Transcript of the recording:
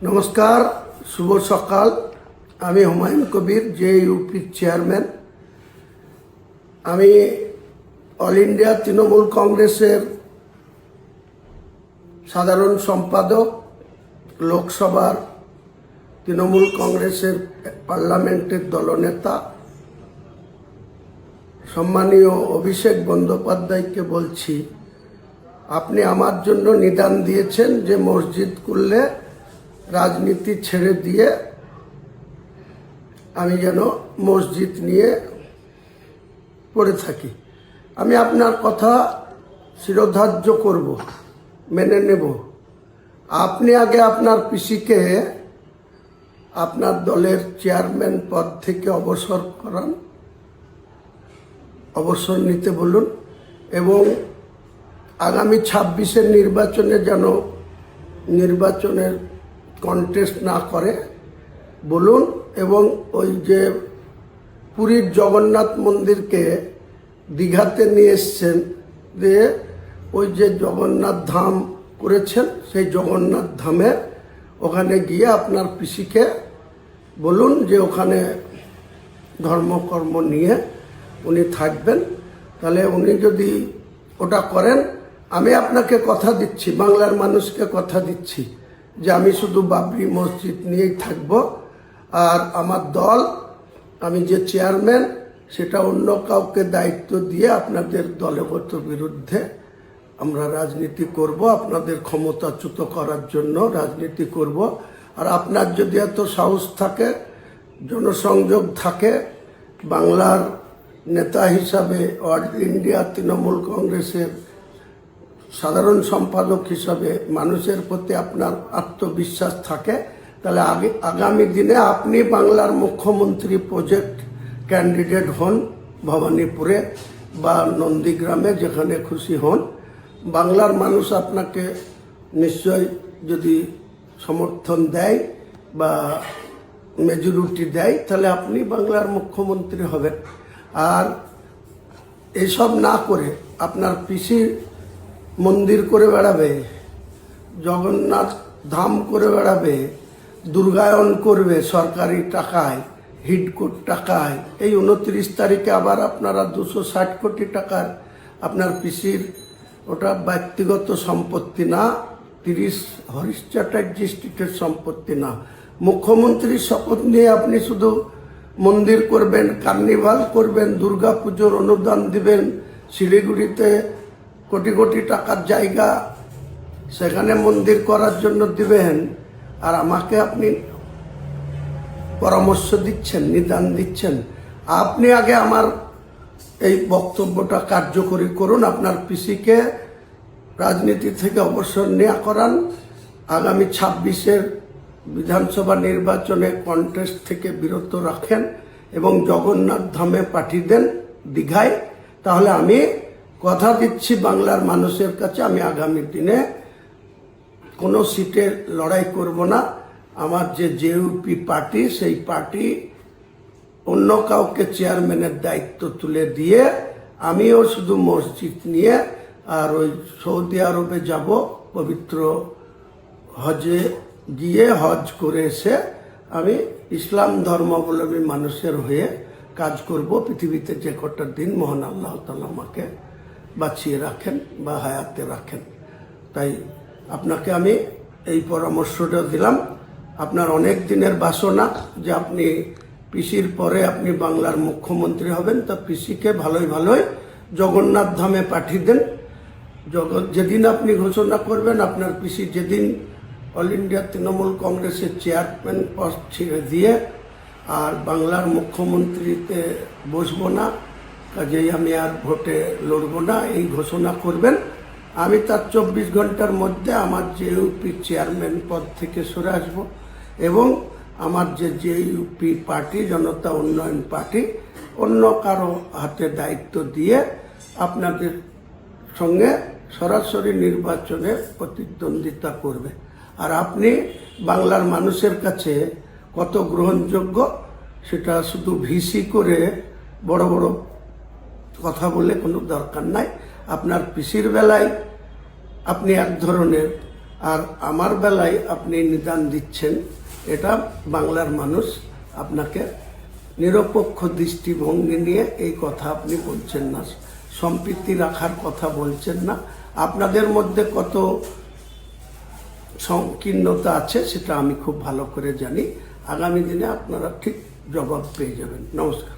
নমস্কার, শুভ সকাল। আমি হুমায়ুন কবির, যে ইউপির চেয়ারম্যান। আমি অল ইন্ডিয়া তৃণমূল কংগ্রেসের সাধারণ সম্পাদক, লোকসভার তৃণমূল কংগ্রেসের পার্লামেন্টের দলনেতা সম্মানীয় অভিষেক বন্দ্যোপাধ্যায়কে বলছি, আপনি আমার জন্য নিদান দিয়েছেন যে মসজিদ করলে রাজনীতি ছেড়ে দিয়ে আমি যেন মসজিদ নিয়ে পড়ে থাকি। আমি আপনার কথা শিরোধার্য করব, মেনে নেব। আপনি আগে আপনার পিসিকে আপনার দলের চেয়ারম্যান পদ থেকে অবসর করান, অবসর নিতে বলুন, এবং আগামী 26-এর নির্বাচনে যেন নির্বাচনের কন্টেস্ট না করে বলুন। এবং ওই যে পুরীর জগন্নাথ মন্দিরকে দীঘাতে নিয়ে এসছেন, দিয়ে ওই যে জগন্নাথ ধাম করেছেন, সেই জগন্নাথ ধামে ওখানে গিয়ে আপনার পিসিকে বলুন যে ওখানে ধর্মকর্ম নিয়ে উনি থাকবেন। তাহলে উনি যদি ওটা করেন, আমি আপনাকে কথা দিচ্ছি, বাংলার মানুষকে কথা দিচ্ছি যে আমি শুধু বাবরি মসজিদ নিয়েই থাকব। আর আমার দল, আমি যে চেয়ারম্যান, সেটা অন্য কাউকে দায়িত্ব দিয়ে আপনাদের দলগত বিরুদ্ধে আমরা রাজনীতি করব, আপনাদের ক্ষমতাচ্যুত করার জন্য রাজনীতি করব। আর আপনার যদি এত সাহস থাকে, জনসংযোগ থাকে, বাংলার নেতা হিসাবে অল ইন্ডিয়া তৃণমূল কংগ্রেসের সাধারণ সম্পাদক হিসাবে মানুষের প্রতি আপনার আত্মবিশ্বাস থাকে, তাহলে আগামী দিনে আপনি বাংলার মুখ্যমন্ত্রী প্রজেক্ট ক্যান্ডিডেট হন, ভবানীপুরে বা নন্দীগ্রামে, যেখানে খুশি হন। বাংলার মানুষ আপনাকে নিশ্চয় যদি সমর্থন দেয় বা মেজরিটি দেয়, তাহলে আপনি বাংলার মুখ্যমন্ত্রী হবেন। আর এসব না করে আপনার পিসি মন্দির করে বেড়াবে, জগন্নাথ ধাম করে বেড়াবে, দুর্গায়ন করবে সরকারি টাকায়, হিডকোর টাকায়। এই 29 তারিখে আবার আপনারা 260 কোটি টাকার, আপনার পিসির ওটা ব্যক্তিগত সম্পত্তি না, 30 হরিশ চ্যাটার্জি স্ট্রিটের সম্পত্তি না। মুখ্যমন্ত্রীর শপথ নিয়ে আপনি শুধু মন্দির করবেন, কার্নিভাল করবেন, দুর্গা পুজোর অনুদান দিবেন, শিলিগুড়িতে কোটি কোটি টাকার জায়গা, সেখানে মন্দির করার জন্য দিবেন। আর আমাকে আপনি পরামর্শ দিচ্ছেন, নিদান দিচ্ছেন। আপনি আগে আমার এই বক্তব্যটা কার্যকরী করুন, আপনার পিসিকে রাজনীতি থেকে অবসর নেওয়া করান, আগামী 26-এর বিধানসভা নির্বাচনে কন্টেস্ট থেকে বিরত রাখেন এবং জগন্নাথ ধামে পাঠিয়ে দেন, দীঘায়। তাহলে আমি কথা দিচ্ছি বাংলার মানুষের কাছে, আমি আগামী দিনে কোনো সিটে লড়াই করব না। আমার যে জেইউপি পার্টি, সেই পার্টি অন্য কাউকে চেয়ারম্যানের দায়িত্ব তুলে দিয়ে আমিও শুধু মসজিদ নিয়ে আর ওই সৌদি আরবে যাব, পবিত্র হজে গিয়ে হজ করে এসে আমি ইসলাম ধর্মাবলম্বী মানুষের হয়ে কাজ করব। পৃথিবীতে যে কটা দিন মহান আল্লাহ তাআলা আমাকে বাঁচিয়ে রাখেন বা হায়াতে রাখেন। তাই আপনাকে আমি এই পরামর্শটা দিলাম। আপনার অনেক দিনের বাসনা যে আপনি পিসির পরে আপনি বাংলার মুখ্যমন্ত্রী হবেন, তা পিসিকে ভালোই ভালোই জগন্নাথ ধামে পাঠিয়ে দেন। যেদিন আপনি ঘোষণা করবেন, আপনার পিসি যেদিন অল ইন্ডিয়া তৃণমূল কংগ্রেসের চেয়ারম্যান পদ ছেড়ে দিয়ে আর বাংলার মুখ্যমন্ত্রীতে বসবো না, কাজেই আমি আর ভোটে লড়বো না, এই ঘোষণা করবেন। আমি তার 24 ঘন্টার মধ্যে আমার জেইউপি চেয়ারম্যান পদ থেকে সরে আসবো এবং আমার যে জেইউপি পার্টি, জনতা উন্নয়ন পার্টি, অন্য কারো হাতে দায়িত্ব দিয়ে আপনাদের সঙ্গে সরাসরি নির্বাচনে প্রতিদ্বন্দ্বিতা করবে। আর আপনি বাংলার মানুষের কাছে কত গ্রহণযোগ্য, সেটা শুধু ভিসি করে বড় বড় কথা বলে কোনো দরকার নাই। আপনার পিসির বেলায় আপনি এক ধরনের, আর আমার বেলায় আপনি নিদান দিচ্ছেন, এটা বাংলার মানুষ আপনাকে নিরপেক্ষ দৃষ্টিভঙ্গি নিয়ে এই কথা আপনি বলছেন না, সম্প্রীতি রাখার কথা বলছেন না। আপনাদের মধ্যে কত সংকীর্ণতা আছে সেটা আমি খুব ভালো করে জানি। আগামী দিনে আপনারা ঠিক জবাব পেয়ে যাবেন। নমস্কার।